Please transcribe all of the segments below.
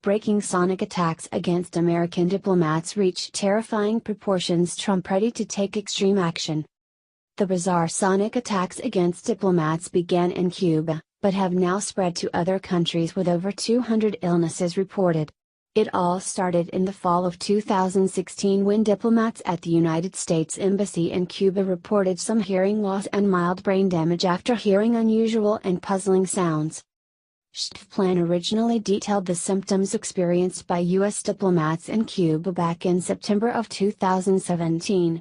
Breaking sonic attacks against American diplomats reach terrifying proportions. Trump ready to take extreme action. The bizarre sonic attacks against diplomats began in Cuba, but have now spread to other countries with over 200 illnesses reported. It all started in the fall of 2016 when diplomats at the United States Embassy in Cuba reported some hearing loss and mild brain damage after hearing unusual and puzzling sounds. SHTFPlan originally detailed the symptoms experienced by U.S. diplomats in Cuba back in September of 2017.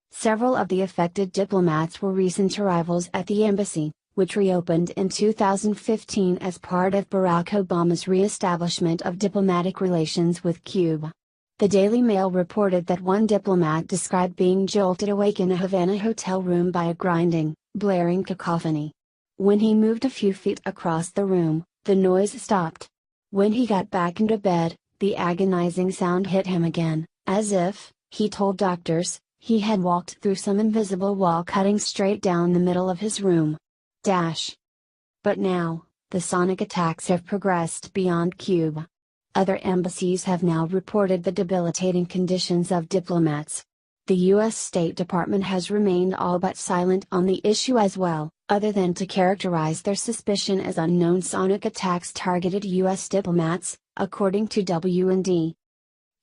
Several of the affected diplomats were recent arrivals at the embassy, which reopened in 2015 as part of Barack Obama's reestablishment of diplomatic relations with Cuba. The Daily Mail reported that one diplomat described being jolted awake in a Havana hotel room by a grinding, blaring cacophony. When he moved a few feet across the room, the noise stopped. When he got back into bed, the agonizing sound hit him again, as if, he told doctors, he had walked through some invisible wall cutting straight down the middle of his room. But now, the sonic attacks have progressed beyond Cuba. Other embassies have now reported the debilitating conditions of diplomats. The U.S. State Department has remained all but silent on the issue as well, other than to characterize their suspicion as unknown sonic attacks targeted U.S. diplomats, according to W&D.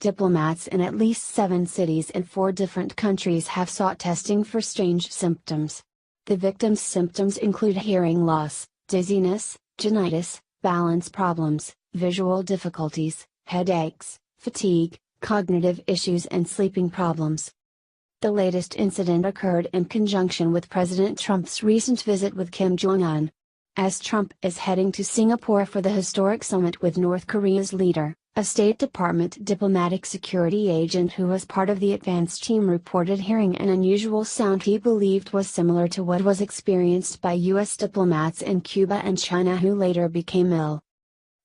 Diplomats in at least 7 cities in 4 different countries have sought testing for strange symptoms. The victims' symptoms include hearing loss, dizziness, tinnitus, balance problems, visual difficulties, headaches, fatigue, cognitive issues and sleeping problems. The latest incident occurred in conjunction with President Trump's recent visit with Kim Jong-un. As Trump is heading to Singapore for the historic summit with North Korea's leader, a State Department diplomatic security agent who was part of the advance team reported hearing an unusual sound he believed was similar to what was experienced by U.S. diplomats in Cuba and China who later became ill.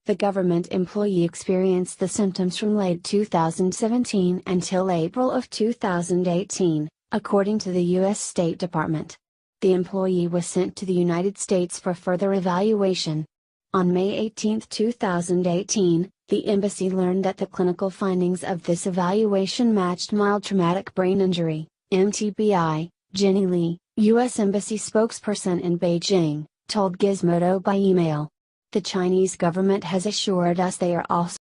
The government employee experienced the symptoms from late 2017 until April of 2018, according to the U.S. State Department. The employee was sent to the United States for further evaluation. On May 18, 2018, the embassy learned that the clinical findings of this evaluation matched mild traumatic brain injury, MTBI. Jenny Lee, U.S. Embassy spokesperson in Beijing, told Gizmodo by email. The Chinese government has assured us they are also